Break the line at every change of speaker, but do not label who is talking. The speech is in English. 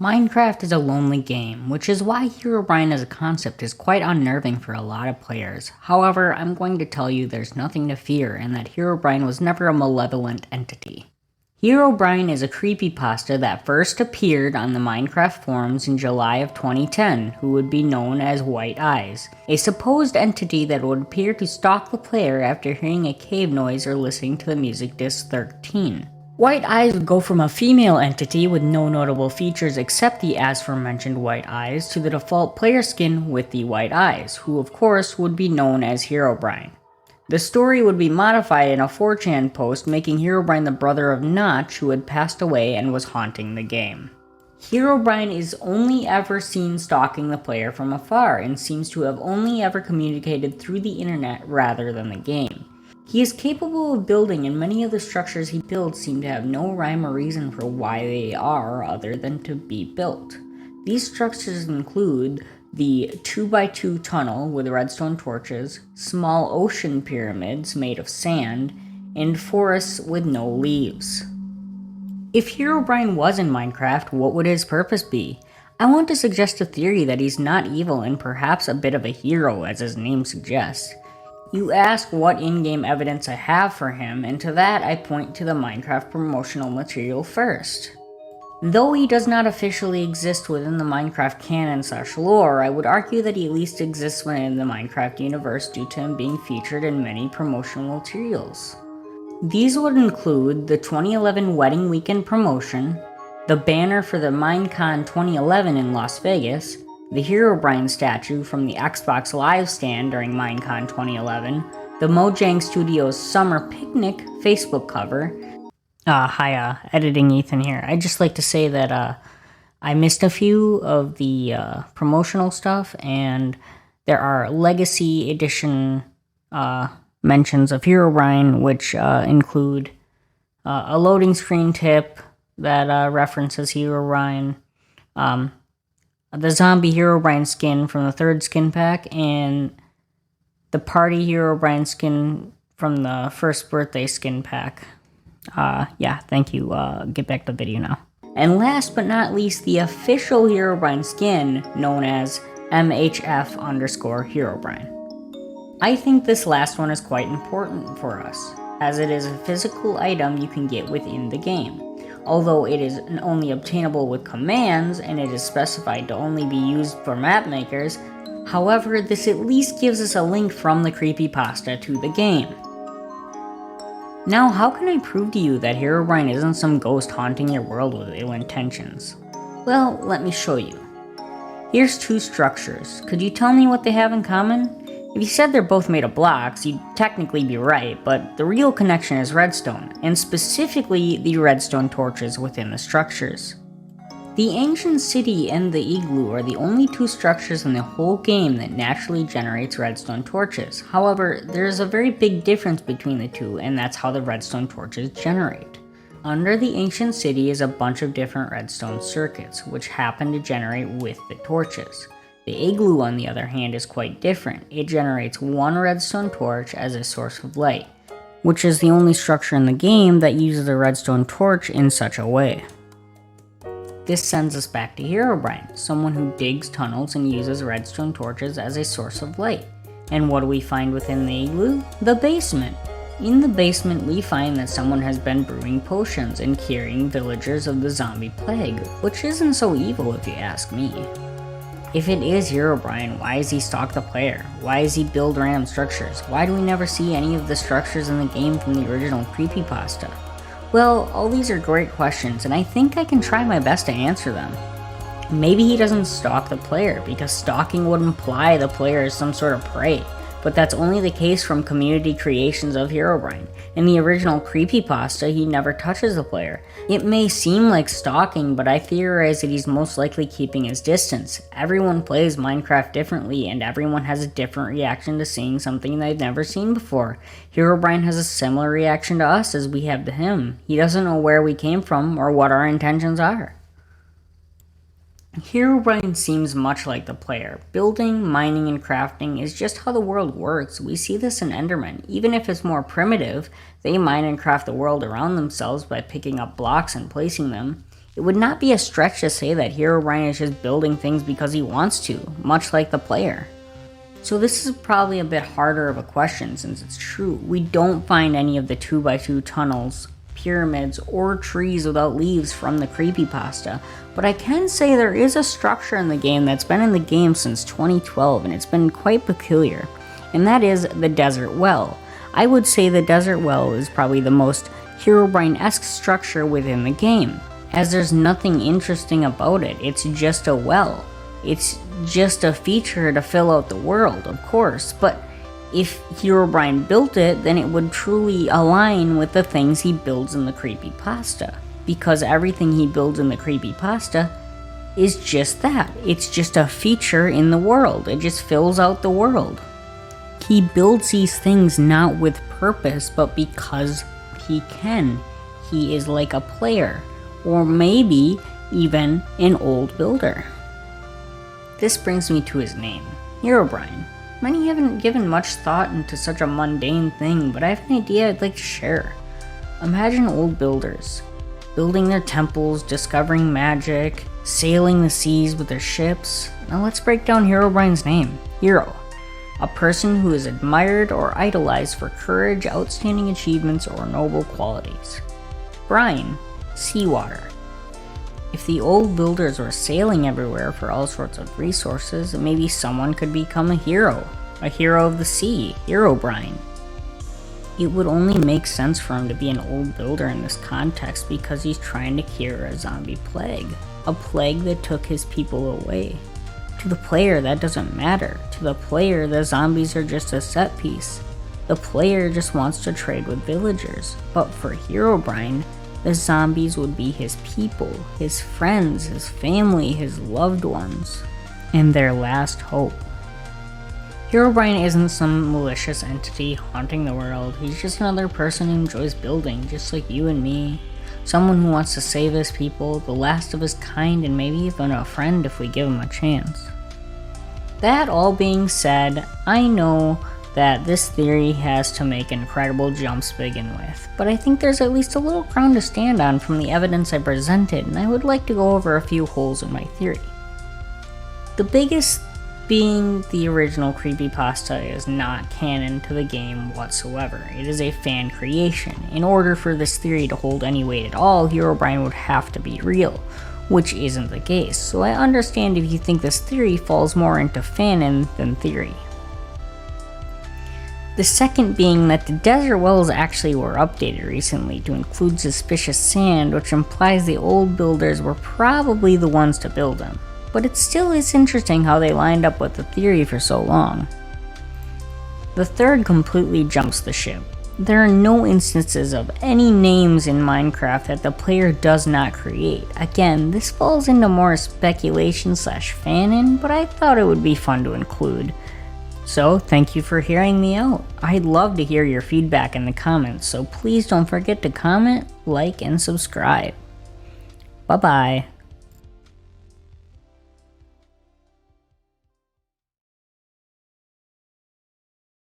Minecraft is a lonely game, which is why Herobrine as a concept is quite unnerving for a lot of players. However, I'm going to tell you there's nothing to fear and that Herobrine was never a malevolent entity. Herobrine is a creepypasta that first appeared on the Minecraft forums in July of 2010, who would be known as White Eyes, a supposed entity that would appear to stalk the player after hearing a cave noise or listening to the music disc 13. White Eyes would go from a female entity with no notable features except the aforementioned white eyes to the default player skin with the white eyes, who of course would be known as Herobrine. The story would be modified in a 4chan post making Herobrine the brother of Notch, who had passed away and was haunting the game. Herobrine is only ever seen stalking the player from afar and seems to have only ever communicated through the internet rather than the game. He is capable of building, and many of the structures he builds seem to have no rhyme or reason for why they are other than to be built. These structures include the 2x2 tunnel with redstone torches, small ocean pyramids made of sand, and forests with no leaves. If Herobrine was in Minecraft, what would his purpose be? I want to suggest a theory that he's not evil and perhaps a bit of a hero, as his name suggests. You ask what in-game evidence I have for him, and to that I point to the Minecraft promotional material first. Though he does not officially exist within the Minecraft canon/lore, I would argue that he at least exists within the Minecraft universe due to him being featured in many promotional materials. These would include the 2011 Wedding Weekend promotion, the banner for the Minecon 2011 in Las Vegas, the Herobrine statue from the Xbox Live stand during Minecon 2011, the Mojang Studios Summer Picnic Facebook cover. Hi, editing Ethan here. I'd just like to say that I missed a few of the promotional stuff, and there are Legacy Edition mentions of Herobrine, which include a loading screen tip that references Herobrine, the zombie Herobrine skin from the 3rd skin pack, and the party Herobrine skin from the 1st birthday skin pack. Thank you. Get back to the video now. And last but not least, the official Herobrine skin, known as MHF_Herobrine. I think this last one is quite important for us, as it is a physical item you can get within the game. Although it is only obtainable with commands, and it is specified to only be used for map makers, however, this at least gives us a link from the creepypasta to the game. Now, how can I prove to you that Herobrine isn't some ghost haunting your world with ill intentions? Well, let me show you. Here's 2 structures. Could you tell me what they have in common? If you said they're both made of blocks, you'd technically be right, but the real connection is redstone, and specifically the redstone torches within the structures. The ancient city and the igloo are the only 2 structures in the whole game that naturally generates redstone torches. However, there is a very big difference between the 2, and that's how the redstone torches generate. Under the ancient city is a bunch of different redstone circuits, which happen to generate with the torches. The igloo, on the other hand, is quite different. It generates 1 redstone torch as a source of light, which is the only structure in the game that uses a redstone torch in such a way. This sends us back to Herobrine, someone who digs tunnels and uses redstone torches as a source of light. And what do we find within the igloo? The basement. In the basement, we find that someone has been brewing potions and curing villagers of the zombie plague, which isn't so evil if you ask me. If it is Herobrine, why does he stalk the player? Why does he build random structures? Why do we never see any of the structures in the game from the original creepypasta? Well, all these are great questions, and I think I can try my best to answer them. Maybe he doesn't stalk the player, because stalking would imply the player is some sort of prey, but that's only the case from community creations of Herobrine. In the original creepypasta, he never touches the player. It may seem like stalking, but I theorize that he's most likely keeping his distance. Everyone plays Minecraft differently, and everyone has a different reaction to seeing something they've never seen before. Herobrine has a similar reaction to us as we have to him. He doesn't know where we came from or what our intentions are. Herobrine seems much like the player. Building, mining, and crafting is just how the world works. We see this in Endermen. Even if it's more primitive, they mine and craft the world around themselves by picking up blocks and placing them. It would not be a stretch to say that Herobrine is just building things because he wants to, much like the player. So this is probably a bit harder of a question since it's true. We don't find any of the 2x2 tunnels, pyramids, or trees without leaves from the creepypasta, but I can say there is a structure in the game that's been in the game since 2012 and it's been quite peculiar, and that is the desert well. I would say the desert well is probably the most Herobrine-esque structure within the game, as there's nothing interesting about it. It's just a well. It's just a feature to fill out the world, of course, but if Herobrine built it, then it would truly align with the things he builds in the creepypasta, because everything he builds in the creepypasta is just that. It's just a feature in the world. It just fills out the world. He builds these things not with purpose, but because he can. He is like a player, or maybe even an old builder. This brings me to his name, Herobrine. Many haven't given much thought into such a mundane thing, but I have an idea I'd like to share. Imagine old builders, building their temples, discovering magic, sailing the seas with their ships. Now let's break down Herobrine's name, Hero. A person who is admired or idolized for courage, outstanding achievements, or noble qualities. Brine, seawater. If the old builders were sailing everywhere for all sorts of resources, maybe someone could become a hero of the sea, Herobrine. It would only make sense for him to be an old builder in this context because he's trying to cure a zombie plague, a plague that took his people away. To the player, that doesn't matter. To the player, the zombies are just a set piece. The player just wants to trade with villagers. But for Herobrine, the zombies would be his people, his friends, his family, his loved ones, and their last hope. Herobrine isn't some malicious entity haunting the world. He's just another person who enjoys building, just like you and me. Someone who wants to save his people, the last of his kind, and maybe even a friend if we give him a chance. That all being said, I know that this theory has to make incredible jumps to begin with, but I think there's at least a little ground to stand on from the evidence I presented, and I would like to go over a few holes in my theory. The biggest being the original creepypasta is not canon to the game whatsoever. It is a fan creation. In order for this theory to hold any weight at all, Herobrine would have to be real, which isn't the case, so I understand if you think this theory falls more into fanon than theory. The second being that the desert wells actually were updated recently to include suspicious sand, which implies the old builders were probably the ones to build them. But it still is interesting how they lined up with the theory for so long. The third completely jumps the ship. There are no instances of any names in Minecraft that the player does not create. Again, this falls into more speculation / fanon, but I thought it would be fun to include. So thank you for hearing me out. I'd love to hear your feedback in the comments, so please don't forget to comment, like, and subscribe. Bye bye.